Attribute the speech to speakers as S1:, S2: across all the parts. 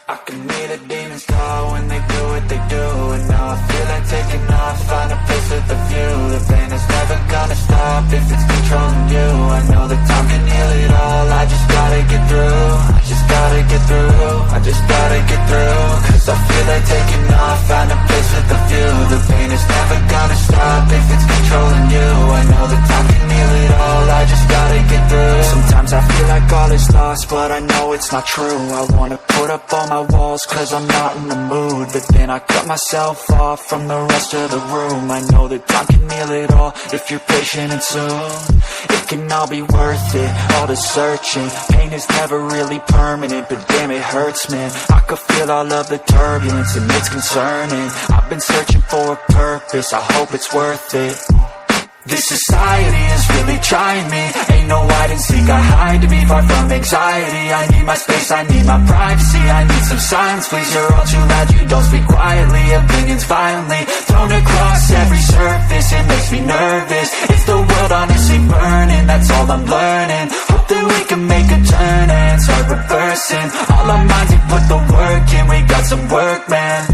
S1: I can hear the demons call when they do what they do. And now I feel like taking off, find a place with a view. The pain is never gonna stop if it's controlling you. I know that time can heal it all, I just gotta get through. I just gotta get through, I just gotta get through. Cause I feel like taking off, find a place with a view. The pain is never gonna stop if it's controlling you. I know that time can heal it all, I just gotta get through. Sometimes I feel like all is lost, but I know it's not true. I wanna put up all my walls cause I'm not in the mood, but then I cut myself off from the rest of the room. I know that time can heal it all if you're patient and soon it can all be worth it, all the searching. Pain is never really permanent, but damn it hurts, man. I could feel all of the turbulence and it's concerning. I've been searching for a purpose, I hope it's worth it. This society is really trying me. Ain't no hide and seek, I hide to be far from anxiety. I need my space, I need my privacy. I need some silence, please, you're all too loud. You don't speak quietly, opinions violently thrown across every surface. It makes me nervous, it's the world honestly burning. That's all I'm learning, hope that we can make a turn and start reversing. All our minds, we put the work in, we got some work, man.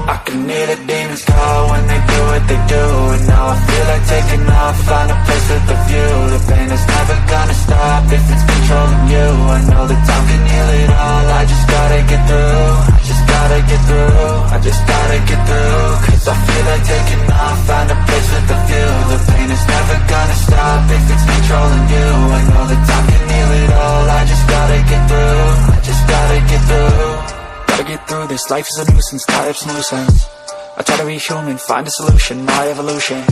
S1: I can hear the demons call when they do what they do. And now I feel like taking off, find a place with a view. The pain is never gonna stop if it's controlling you. I know that time can heal it all, I just gotta get through. I just gotta get through, I just gotta get through. Cause I feel like taking off, find a place with a view. The pain is never gonna stop if it's controlling you. I know that time can heal it all, I just gotta get through. I just gotta get through. Gotta get through this, life is a nuisance, tie up some loose ends. I try to be human, find a solution, my evolution.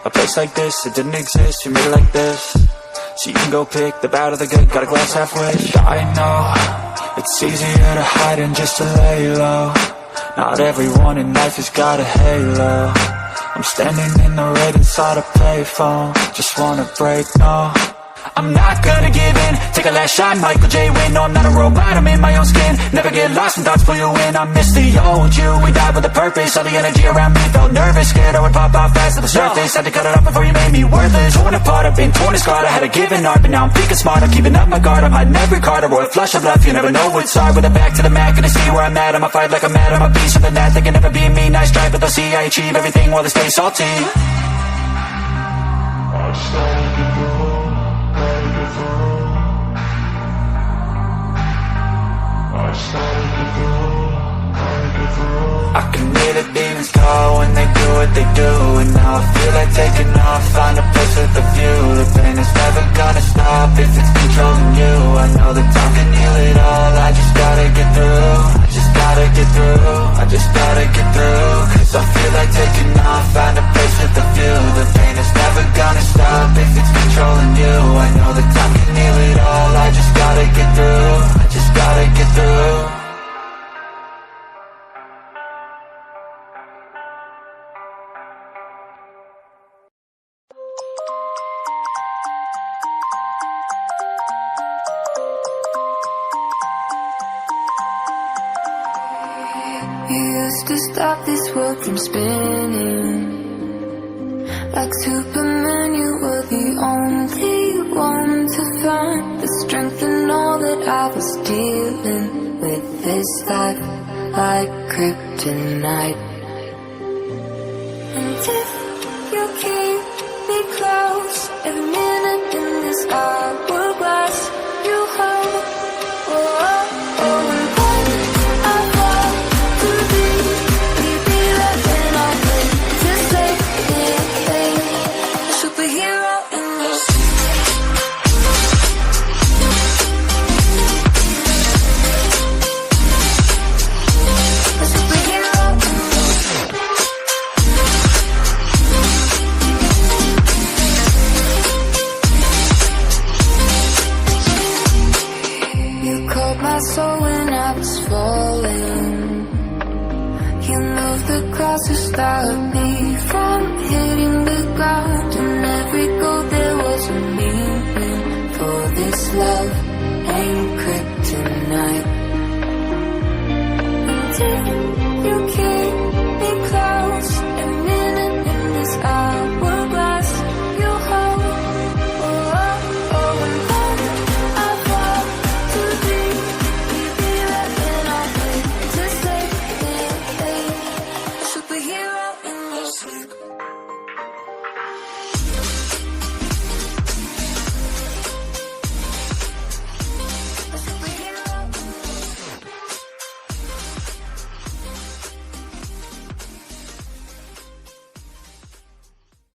S1: A place like this, it didn't exist, you made it like this. So you can go pick the bad or the good, got a glass halfway. I know, it's easier to hide than just to lay low. Not everyone in life has got a halo. I'm standing in the red inside a payphone, just wanna break, no. I'm not gonna give in, take a last shot, Michael J. Win. No, I'm not a robot, I'm in my own skin. Never get lost when thoughts pull you in. I miss the old you, we died with a purpose. All the energy around me felt nervous, scared I would pop off fast to the surface. Had to cut it off before you made me worthless. Torn apart, I've been torn and scarred. I had a given art, but now I'm thinking smart. I'm keeping up my guard, I'm hiding every card. A royal flush of left, you never know what's hard. With a back to the mat, gonna see where I'm at. I'ma fight like I'm mad, I'm a beast with a gnat. They can never be me, nice try, but they'll see I achieve everything while they stay salty. I can hear the demons call when they do what they do. And now I feel like taking off, find a place with a view. The pain is never gonna stop if it's controlling you. I know that time can heal it all, I just gotta get through. I just gotta get through, I just gotta get through. Cause I feel like taking off, find a place with a view. The pain is never gonna stop if it's controlling you. I know that time can heal it all, I just gotta get through. I just gotta get through.
S2: You used to stop this world from spinning. Like Superman, you were the only one to find the strength in all that I was dealing with. This life like kryptonite. And if you keep me close, every minute in this hourglass you hold. Oh, oh, oh, and so when I was falling, you moved the cross to stop me from hitting the ground. And every goal there was a meaning for this love.